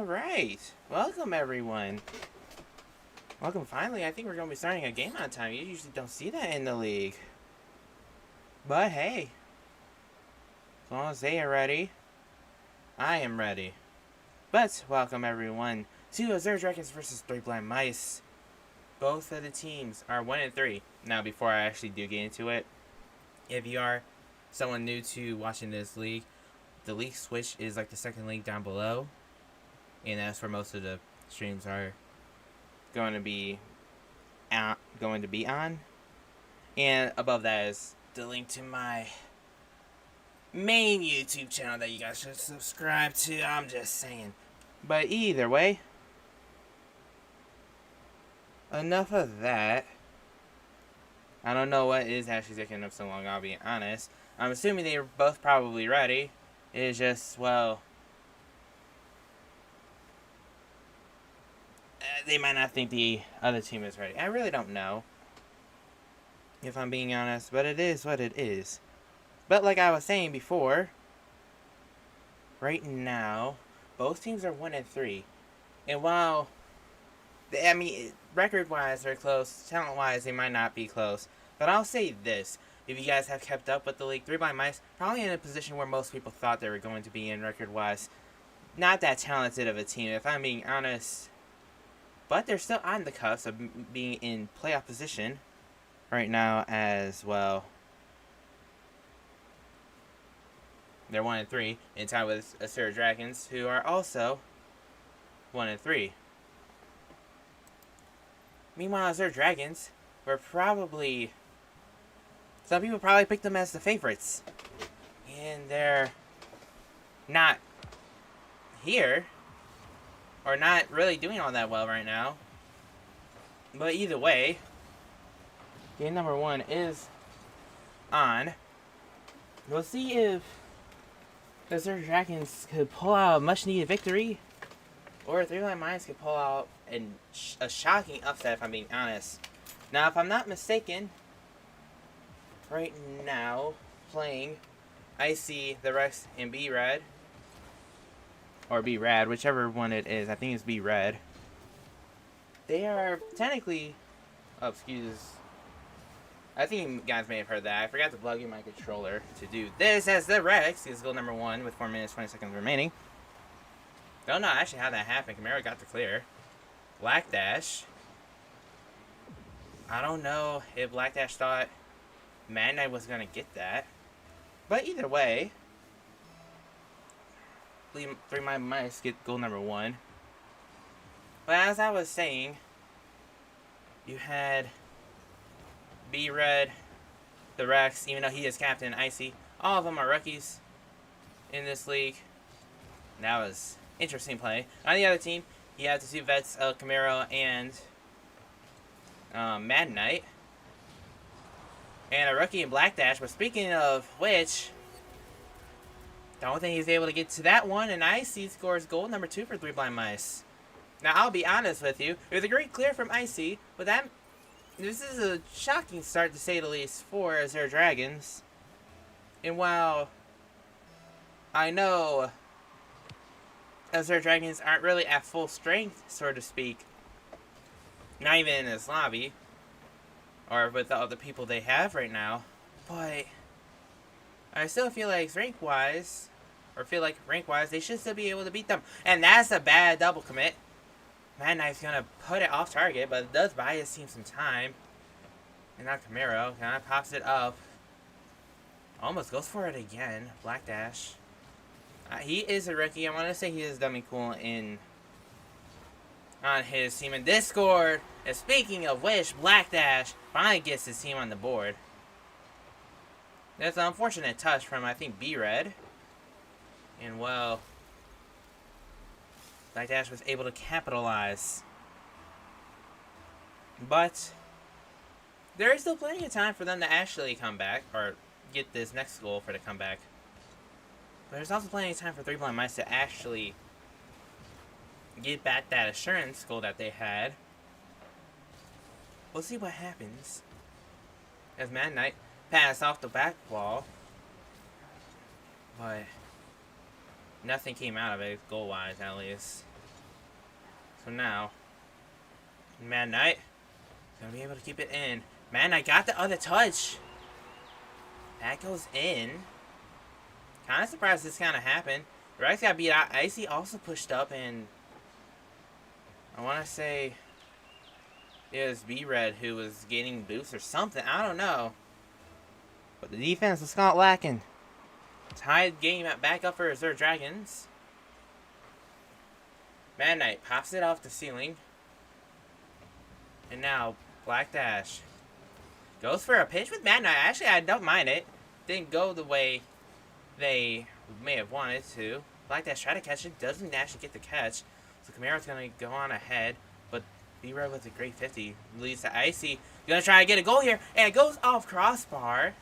Alright, welcome everyone. Welcome finally. I think we're going to be starting a game on time. You usually don't see that in the league. But hey, as long as they are ready, I am ready. But welcome everyone to Azure Dragons versus 3 Blind Mice. Both of the teams are 1-3. Now before I actually do get into it, if you are someone new to watching this league, the league switch is like the second link down below. And that's where most of the streams are going to be on. And above that is the link to my main YouTube channel that you guys should subscribe to. I'm just saying. But either way, enough of that. I don't know what is actually taking up so long, I'll be honest. I'm assuming they're both probably ready. It's just, well, they might not think the other team is ready. I really don't know, if I'm being honest, but it is what it is. But like I was saying before, right now, both teams are 1-3. And while, record-wise they're close, talent-wise they might not be close. But I'll say this, if you guys have kept up with the league, 3 Blind Mice, probably in a position where most people thought they were going to be in record-wise. Not that talented of a team, if I'm being honest. But they're still on the cusp of being in playoff position right now as well. They're 1-3 in tie with Azure Dragons, who are also 1-3. Meanwhile, Azure Dragons were probably, some people probably picked them as the favorites, and they're not here. Or not really doing all that well right now. But either way, game number 1 is on. We'll see if the Azure Dragons could pull out a much needed victory, or 3 Blind Mice could pull out a shocking upset, if I'm being honest. Now, if I'm not mistaken, right now, playing, I see the Rex and B-Red. Or B-Rad, whichever one it is. I think it's B-Red. They are technically... Oh, excuse. I think you guys may have heard that. I forgot to plug in my controller to do this as the Rex is goal number 1 with 4 minutes, 20 seconds remaining. Don't know actually how that happened. Camaro got the clear. Black Dash. I don't know if Black Dash thought Mad Knight was going to get that. But either way, 3 Blind Mice get goal number 1. But as I was saying, you had B-Red, the Rex, even though he is captain, Icy. All of them are rookies in this league. And that was interesting play. On the other team, you have the 2 vets, Camaro and Mad Knight. And a rookie in Black Dash. But speaking of which, don't think he's able to get to that one, and Icy scores goal number 2 for 3 Blind Mice. Now, I'll be honest with you, it was a great clear from Icy, but this is a shocking start, to say the least, for Azure Dragons. And while I know Azure Dragons aren't really at full strength, so to speak, not even in this lobby, or with the other people they have right now, but I still feel like rank-wise, they should still be able to beat them. And that's a bad double commit. Mad Knight's going to put it off target, but it does buy his team some time. And not Camaro. Kind of pops it up. Almost goes for it again. Black Dash. He is a rookie. I want to say he is dummy cool on his team. And this scored. And speaking of which, Black Dash finally gets his team on the board. That's an unfortunate touch from, I think, B-Red. And, well, Black Dash was able to capitalize. But there is still plenty of time for them to actually come back, or get this next goal for the comeback. But there's also plenty of time for 3 Blind Mice to actually get back that assurance goal that they had. We'll see what happens. As Mad Knight passed off the back wall, but nothing came out of it, goal-wise at least. for now. Mad Knight gonna be able to keep it in. Mad Knight got the other touch. That goes in. Kind of surprised this kind of happened. Rex got beat out. Icy also pushed up, and I want to say it was B-Red who was gaining boosts or something. I don't know. But the defense was not lacking. Tied game back up for Azure Dragons. Mad Knight pops it off the ceiling. And now Black Dash goes for a pinch with Mad Knight. Actually, I don't mind it. Didn't go the way they may have wanted to. Black Dash tried to catch it. Doesn't actually get the catch. So Camaro's going to go on ahead. But B-Red with a great 50 leads to Icy. Going to try to get a goal here. And it goes off crossbar.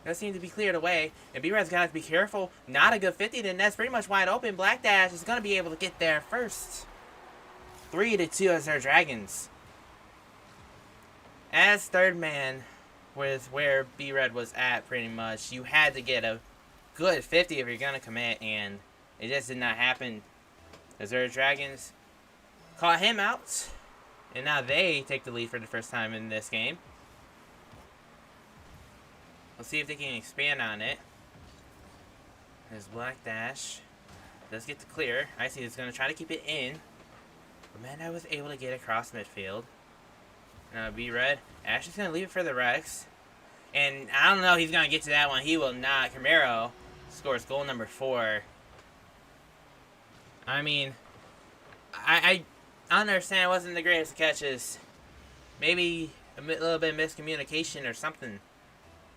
Does seem to be cleared away. And B-Red's going to have to be careful. Not a good 50. Then that's pretty much wide open. Black Dash is going to be able to get there first. 3-2 as their Dragons. As third man was where B-Red was at pretty much. You had to get a good 50 if you're going to commit. And it just did not happen. As their Dragons caught him out. And now they take the lead for the first time in this game. We'll see if they can expand on it. There's Black Dash. Does get to clear. Icy is going to try to keep it in. But man, I was able to get across midfield. Now B-Red. Ashley's going to leave it for the Rex. And I don't know if he's going to get to that one. He will not. Camaro scores goal number 4. I mean, I understand it wasn't the greatest of catches. Maybe a little bit of miscommunication or something.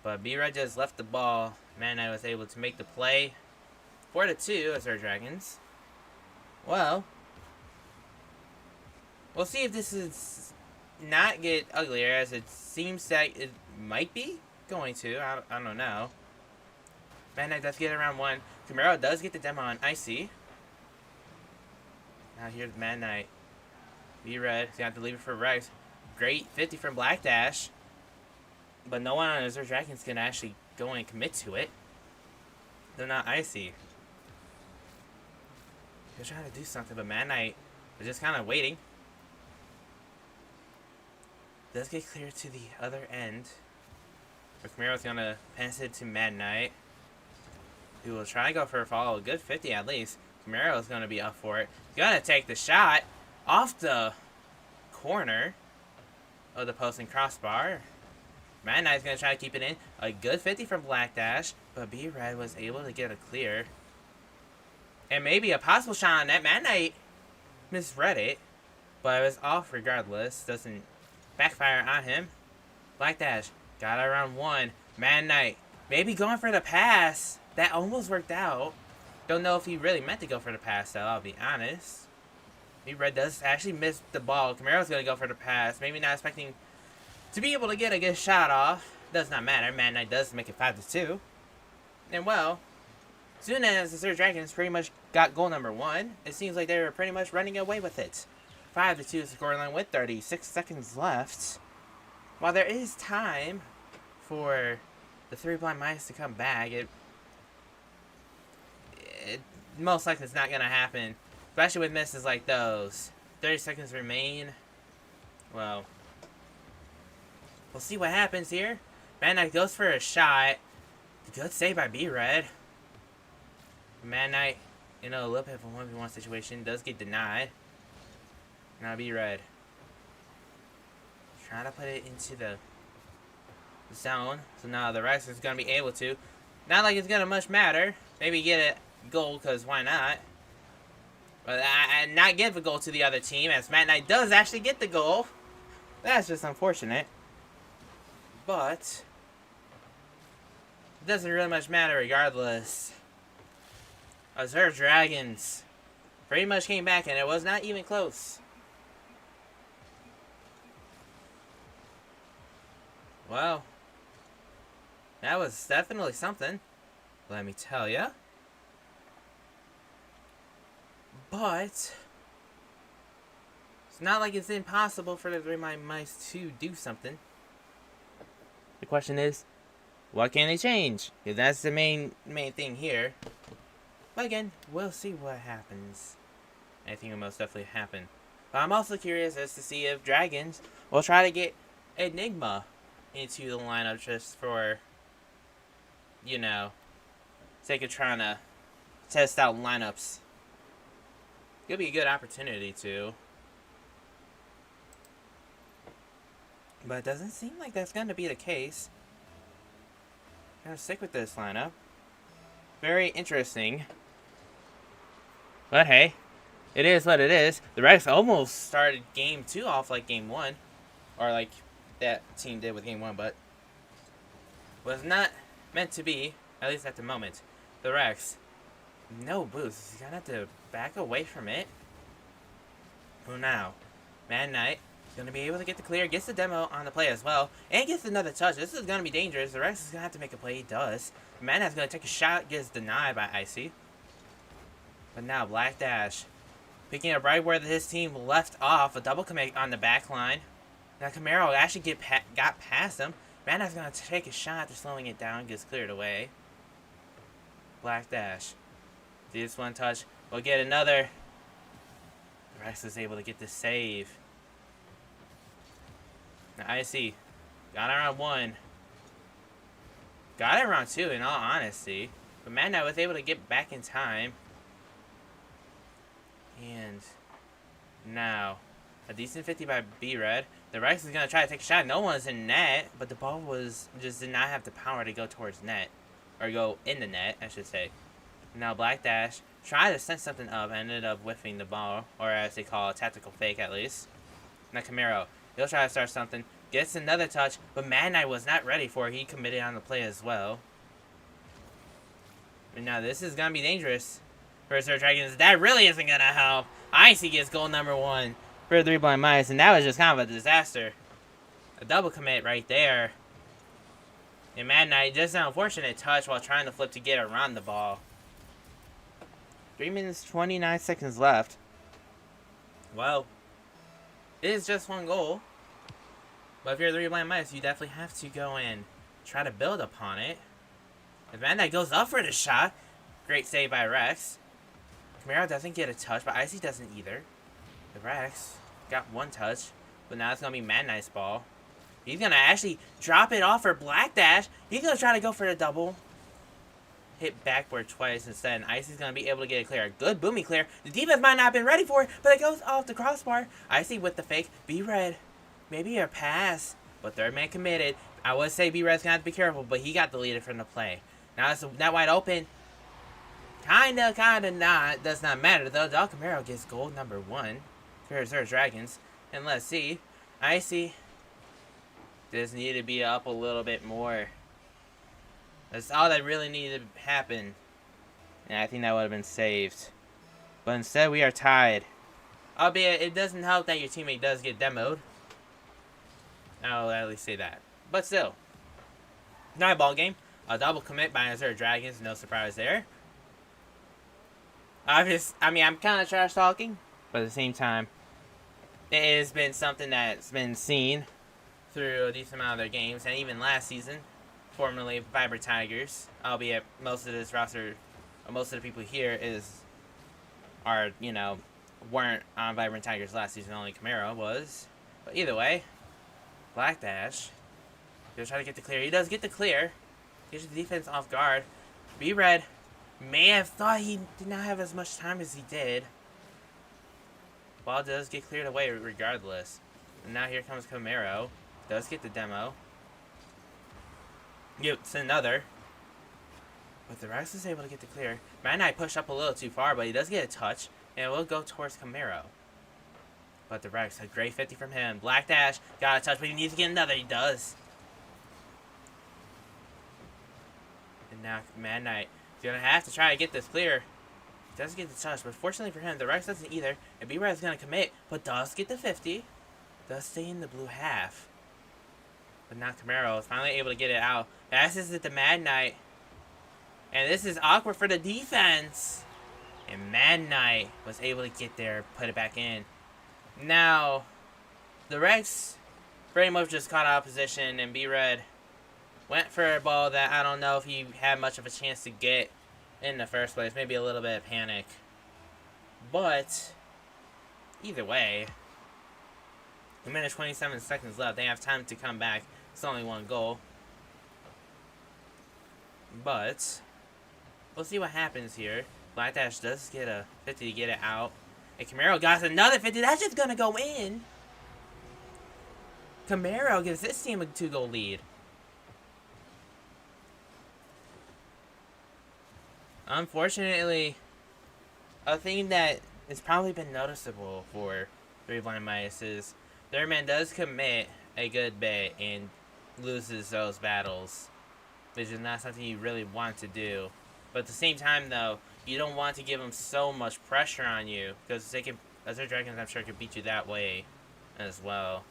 But B-Red just left the ball. Man, I was able to make the play. 4-2 as our Dragons. Well, we'll see if this is not get uglier, as it seems that it might be going to. I don't know. Man Knight does get around 1. Camaro does get the demo on Icy. Now here's Mad Knight. B-Red is going to have to leave it for Rex. Great 50 from Black Dash. But no one on Azure Dragons can actually go and commit to it. They're not Icy. They're trying to do something, but Mad Knight is just kind of waiting. Does get clear to the other end. But Camaro's going to pass it to Mad Knight, who will try to go for a follow. A good 50 at least. Camaro's going to be up for it. Going to take the shot off the corner of the post and crossbar. Mad Knight's going to try to keep it in. A good 50 from Black Dash, but B-Red was able to get a clear. And maybe a possible shot on that. Mad Knight misread it, but it was off regardless. Doesn't backfire on him. Black Dash got it around 1. Mad Knight maybe going for the pass. That almost worked out. Don't know if he really meant to go for the pass, though, I'll be honest. B-Red does actually miss the ball. Camaro's going to go for the pass. Maybe not expecting to be able to get a good shot off. Does not matter. Mad Knight does make it 5-2. And well, soon as the Azure Dragons pretty much got goal number 1, it seems like they were pretty much running away with it. 5-2 is the scoreline with 36 seconds left. While there is time for the 3 blind mice to come back, it most likely it's not going to happen. Especially with misses like those. 30 seconds remain. Well, we'll see what happens here. Mad Knight goes for a shot. Good save by B-Red. Mad Knight, a little bit of a 1v1 situation. Does get denied. Now B-Red trying to put it into the zone. So now the Rex is going to be able to. Not like it's going to much matter. Maybe get a goal, because why not? But I not give a goal to the other team, as Mad Knight does actually get the goal. That's just unfortunate. But it doesn't really much matter regardless. Azure Dragons pretty much came back, and it was not even close. Well, that was definitely something, let me tell ya. But it's not like it's impossible for the 3 blind mice to do something. The question is, what can they change? Because that's the main thing here. But again, we'll see what happens. I think it will most definitely happen. But I'm also curious as to see if Dragons will try to get Enigma into the lineup just for, you know, sake of trying to test out lineups. It'll be a good opportunity to. But it doesn't seem like that's going to be the case. I'm going to stick with this lineup. Very interesting. But hey, it is what it is. The Rex almost started game 2 off like game 1. Or like that team did with game 1, but was not meant to be, at least at the moment. The Rex, no boost. He's going to have to back away from it. Who now? Mad Knight is going to be able to get the clear, gets the demo on the play as well, and gets another touch. This is going to be dangerous. The Rex is going to have to make a play. He does. Mad Knight's going to take a shot, gets denied by Icy. But now Black Dash picking up right where his team left off. A double commit on the back line. Now Camaro actually got past him. Mad Knight's going to take a shot after slowing it down, gets cleared away. Black Dash. This one touch. We'll get another. Rex is able to get the save. Now Icy got it around 1. Got it around 2 in all honesty. But Mad Knight was able to get back in time. And now a decent 50 by B-Red. The Rex is going to try to take a shot. No one's in net, but the ball just did not have the power to go towards net. Or go in the net, I should say. Now Black Dash tried to set something up and ended up whiffing the ball. Or as they call it, tactical fake at least. Now Camaro, he'll try to start something. Gets another touch, but Mad Knight was not ready for it. He committed on the play as well. And now this is going to be dangerous for Azure Dragons. That really isn't going to help. Icy gets goal number 1 for 3 blind mice, and that was just kind of a disaster. A double commit right there. And Mad Knight, just an unfortunate touch while trying to flip to get around the ball. 3 minutes, 29 seconds left. Well, it is just 1 goal. But if you're 3 blind mice, you definitely have to go and try to build upon it. If Mad Knight goes up for the shot, great save by Rex. Camaro doesn't get a touch, but Icy doesn't either. The Rex got 1 touch, but now it's going to be Mad Knight's ball. He's going to actually drop it off for Black Dash. He's going to try to go for the double. Hit backward twice instead, and Icy's going to be able to get it clear. A good boomy clear. The defense might not have been ready for it, but it goes off the crossbar. Icy with the fake. B-Red. Maybe a pass, but third man committed. I would say B-Red's going to have to be careful, but he got deleted from the play. Now it's that wide open. Kinda not. Does not matter, though. Del Camaro gets goal number 1 for Azure Dragons. And let's see. Icy just need to be up a little bit more. That's all that really needed to happen. And I think that would have been saved. But instead, we are tied. Albeit, it doesn't help that your teammate does get demoed. I'll at least say that. But still. Nice ball game. A double commit by Azure Dragons. No surprise there. I'm kind of trash talking. But at the same time, it has been something that's been seen through a decent amount of their games. And even last season, formerly Vibrant Tigers. Albeit most of this roster, most of the people here weren't on Vibrant Tigers last season. Only Camaro was. But either way, Black Dash. He'll try to get the clear. He does get the clear. Gets the defense off guard. B-Red may have thought he did not have as much time as he did. Ball does get cleared away regardless. And now here comes Camaro. Does get the demo. Gets another. But the Rex is able to get the clear. Mad Knight pushed up a little too far, but he does get a touch. And it will go towards Camaro. But the Rex, a great 50 from him. Black Dash got a touch, but he needs to get another. He does. And now Mad Knight is going to have to try to get this clear. He doesn't get the touch, but fortunately for him, the Rex doesn't either. And B-Red is going to commit, but does get the 50. Does stay in the blue half. But now Camaro is finally able to get it out. Passes it to Mad Knight. And this is awkward for the defense. And Mad Knight was able to get there, put it back in. Now, the Rex pretty much just caught out of position, and B-Red went for a ball that I don't know if he had much of a chance to get in the first place. Maybe a little bit of panic. But either way, a minute 27 seconds left. They have time to come back. It's only one goal. But we'll see what happens here. Black Dash does get a 50 to get it out. And Camaro got another 50. That's just going to go in. Camaro gives this team a 2-goal lead. Unfortunately, a thing that has probably been noticeable for 3 Blind Mice is their man does commit a good bit and loses those battles, which is not something you really want to do. But at the same time, though, you don't want to give them so much pressure on you, because they can, Azure Dragons, I'm sure, can beat you that way as well.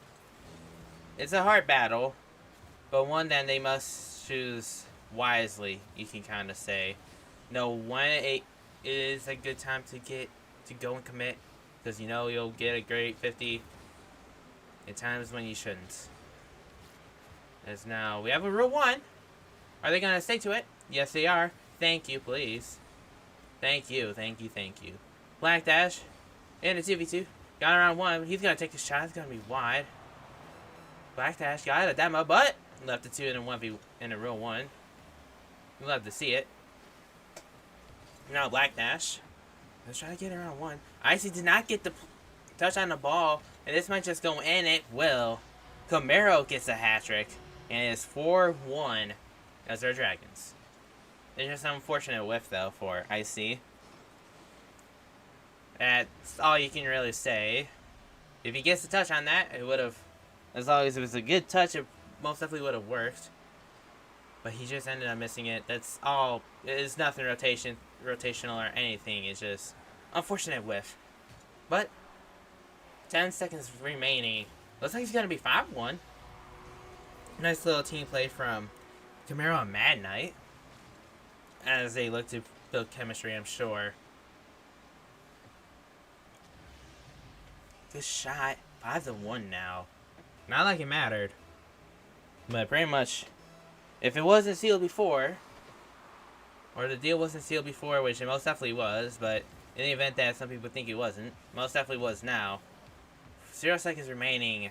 It's a hard battle, but one that they must choose wisely, you can kind of say. Know when it is a good time to go and commit, because you know you'll get a great 50, and times when you shouldn't. As now we have a rule 1. Are they gonna stay to it? Yes, they are. Thank you, please. Thank you. Black Dash and a 2v2. Got around 1. He's gonna take the shot. It's gonna be wide. Black Dash got a demo, but left the 2 in a 1v in a real 1. You'll love to see it. Now Black Dash. Let's try to get around 1. Icy did not get the touch on the ball, and this might just go in. It will. Camaro gets a hat trick, and it's 4-1 Azure Dragons. It's just an unfortunate whiff though for Icy. That's all you can really say. If he gets the touch on that, it would have. As long as it was a good touch, it most definitely would have worked. But he just ended up missing it. That's all. It's nothing rotational or anything. It's just unfortunate whiff. But 10 seconds remaining. Looks like he's gonna be 5-1. Nice little team play from Camaro and Mad Knight as they look to build chemistry, I'm sure. Good shot. 5-1 now. Not like it mattered. But pretty much, if it wasn't sealed before, or the deal wasn't sealed before, which it most definitely was, but in the event that some people think it wasn't, most definitely was now. 0 seconds remaining.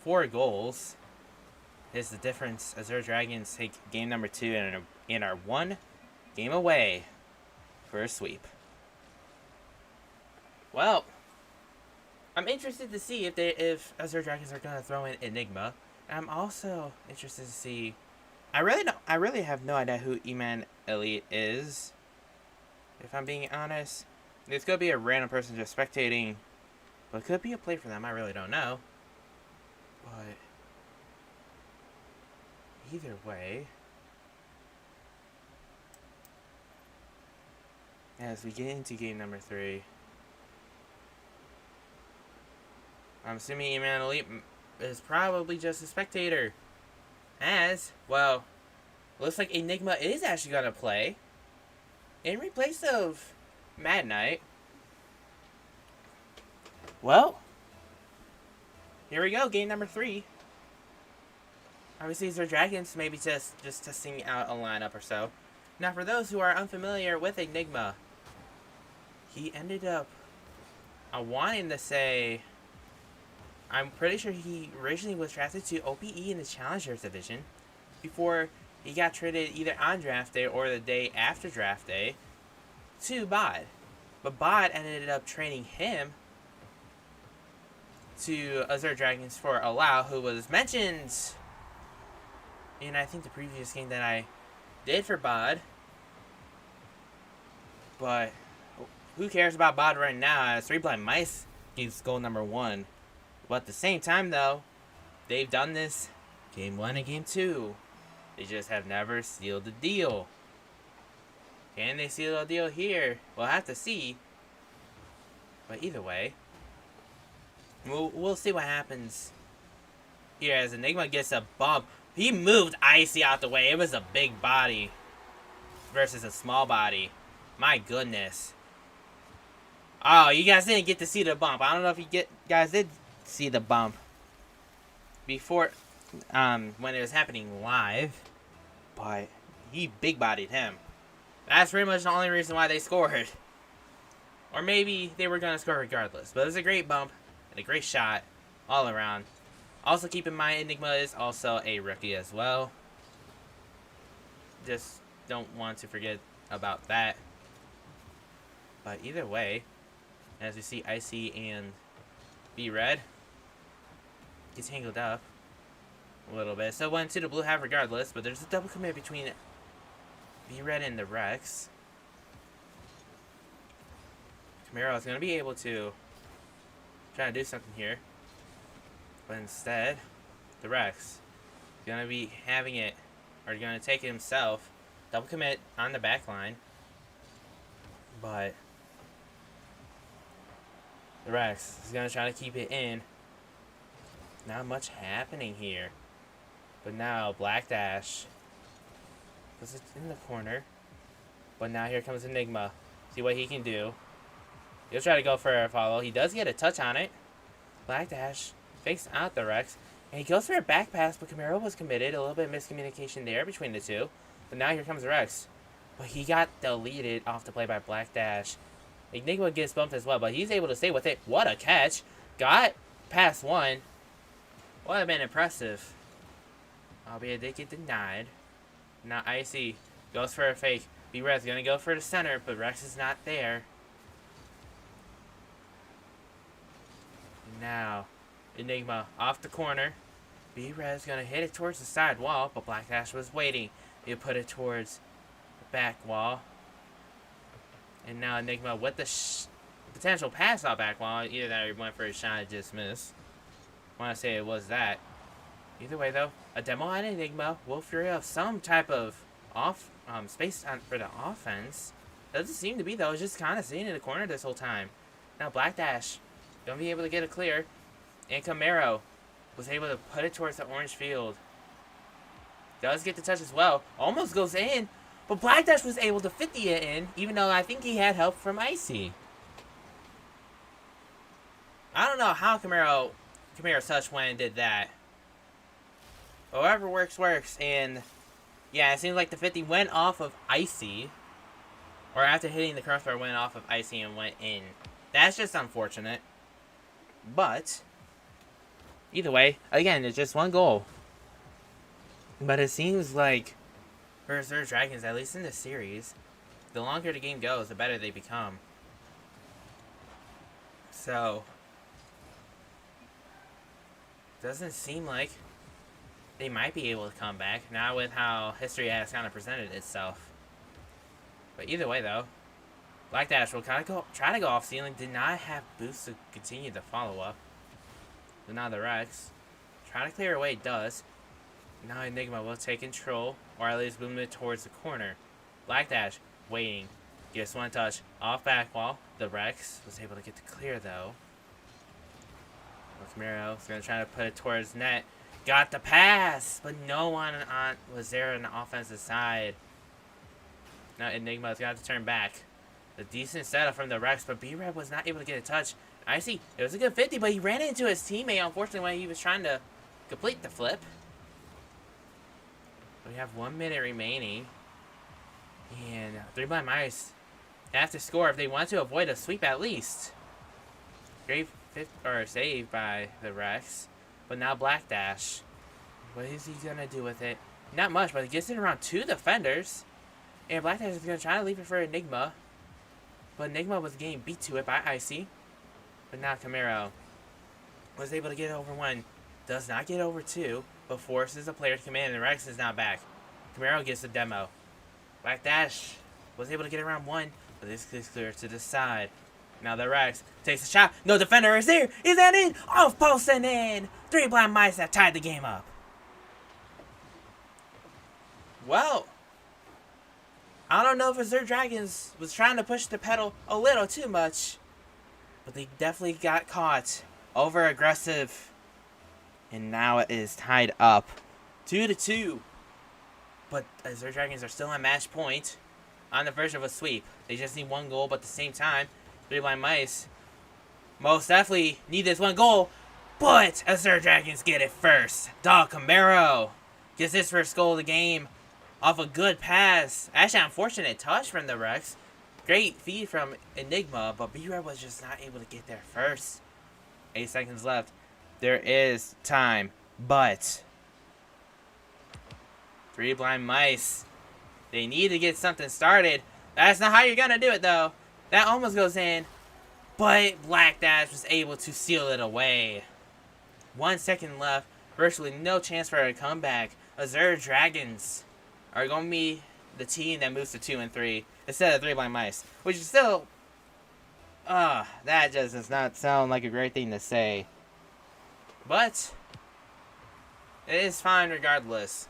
4 goals is the difference. Azure Dragons take game number 2 and are 1 game away for a sweep. Well, I'm interested to see if Azure Dragons are gonna throw in Enigma. I'm also interested to see. I really have no idea who E-Man Elite is. If I'm being honest, this could be a random person just spectating, but it could be a play for them. I really don't know. But either way, as we get into game number 3, I'm assuming E-Man Elite is probably just a spectator. As, well, looks like Enigma is actually going to play in replace of Mad Knight. Well, here we go, game number 3. Obviously, these are Dragons, maybe just testing out a lineup or so. Now, for those who are unfamiliar with Enigma, he ended up wanting to say, I'm pretty sure he originally was drafted to OPE in the Challengers Division before he got traded either on draft day or the day after draft day to Bod. But Bod ended up training him to Azure Dragons for Allow, who was mentioned in, I think, the previous game that I did for Bod. But who cares about Bod right now, as 3 Blind Mice gives goal number 1. But at the same time, though, they've done this game 1 and game 2. They just have never sealed the deal. Can they seal a deal here? We'll have to see. But either way, we'll see what happens here as Enigma gets a bump. He moved Icy out the way. It was a big body versus a small body. My goodness. Oh, you guys didn't get to see the bump. I don't know if you guys did see the bump before when it was happening live, but he big bodied him. That's pretty much the only reason why they scored. Or maybe they were going to score regardless. But it was a great bump and a great shot all around. Also, keep in mind, Enigma is also a rookie as well. Just don't want to forget about that. But either way, as you see, Icy and B-Red gets tangled up a little bit. So went to the blue half regardless, but there's a double commit between B-Red and the Rex. Camaro is going to be able to try to do something here. But instead, the Rex is going to be having it, or going to take it himself. Double commit on the back line. But the Rex is going to try to keep it in. Not much happening here. But now Black Dash puts it in the corner. But now here comes Enigma. See what he can do. He'll try to go for a follow. He does get a touch on it. Black Dash fakes out the Rex. And he goes for a back pass, but Camaro was committed. A little bit of miscommunication there between the two. But now here comes the Rex. But he got deleted off the play by Black Dash. Enigma gets bumped as well, but he's able to stay with it. What a catch. Got past one. Would have been impressive. Albeit they get denied. Now Icy goes for a fake. B-Red's going to go for the center, but Rex is not there. Now, Enigma off the corner. B-Red's going to hit it towards the side wall, but Black Dash was waiting. He'll put it towards the back wall. And now Enigma with the potential pass off back wall. Either that or he went for a shot and just missed. I want to say it was that. Either way, though, a demo on Enigma will free up some type of space for the offense. Doesn't seem to be, though. It's just kind of sitting in the corner this whole time. Now Black Dash don't be able to get it clear. And Camaro was able to put it towards the orange field. Does get the touch as well. Almost goes in. But Black Dash was able to 50 it in, even though I think he had help from Icy. I don't know how Camaro's touch went and did that. However works, and yeah, it seems like the 50 went off of Icy. Or after hitting the crossbar went off of Icy and went in. That's just unfortunate. But either way, again, it's just one goal. But it seems like for Azure Dragons, at least in this series, the longer the game goes, the better they become. So doesn't seem like they might be able to come back, now with how history has kind of presented itself. But either way, though, Black Dash will kind of try to go off ceiling. Did not have boosts to continue the follow-up. But now the Rex trying to clear away does. Now Enigma will take control, or at least move it towards the corner. Black Dash waiting. Gets one touch off back wall. The Rex was able to get the clear, though. Camaro is going to try to put it towards net. Got the pass, but no one was there on the offensive side. Now Enigma's got to turn back. A decent setup from the Rex, but B-Red was not able to get a touch. I see. It was a good 50, but he ran into his teammate, unfortunately, when he was trying to complete the flip. We have 1 minute remaining. And 3 blind mice have to score if they want to avoid a sweep at least. Great save by the Rex. But now Black Dash. What is he going to do with it? Not much, but he gets it around 2 defenders. And Black Dash is going to try to leave it for Enigma. But Enigma was getting beat to it by Icy. But now Camaro was able to get over 1. Does not get over 2. But forces the player to come in. And the Rex is now back. Camaro gets the demo. Black Dash was able to get around 1. But this is clear to the side. Now the Rex takes a shot. No defender is there. Is that in? Off post and in. 3 blind mice have tied the game up. Well, I don't know if Azure Dragons was trying to push the pedal a little too much. But they definitely got caught. Over aggressive. And now it is tied up. 2-2. But Azure Dragons are still on match point. On the verge of a sweep. They just need 1 goal, but at the same time, 3 blind mice most definitely need this 1 goal. But Azure Dragons get it first. Dog Camaro gets his first goal of the game off a good pass. Actually, unfortunate touch from the Rex. Great feed from Enigma, but B-Red was just not able to get there first. 8 seconds left. There is time, but 3 blind mice. They need to get something started. That's not how you're gonna do it, though. That almost goes in, but Black Dash was able to seal it away. 1 second left. Virtually no chance for a comeback. Azure Dragons are going to be the team that moves to 2 and 3 instead of 3 blind mice, which is still, that just does not sound like a great thing to say. But it is fine regardless.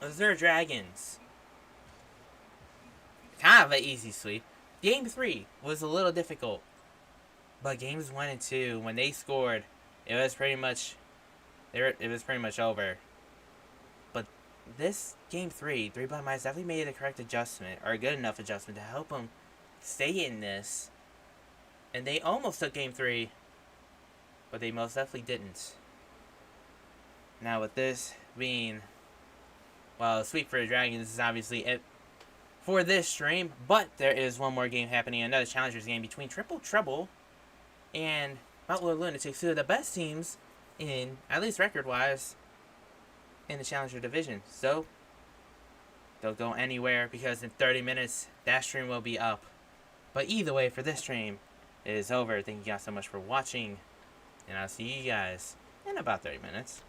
Azure Dragons, kind of an easy sweep. Game 3 was a little difficult, but games 1 and 2, when they scored, it was pretty much over. But this game 3 blind mice definitely made the correct adjustment, or a good enough adjustment to help them stay in this. And they almost took game 3, but they most definitely didn't. Now with this being, well, sweep for the Dragons is obviously it for this stream, but there is one more game happening, another Challengers game between Triple Trouble and Mount Lord Lunatics, two of the best teams in, at least record-wise, in the Challenger division. So, don't go anywhere, because in 30 minutes, that stream will be up. But either way, for this stream, it is over. Thank you guys so much for watching, and I'll see you guys in about 30 minutes.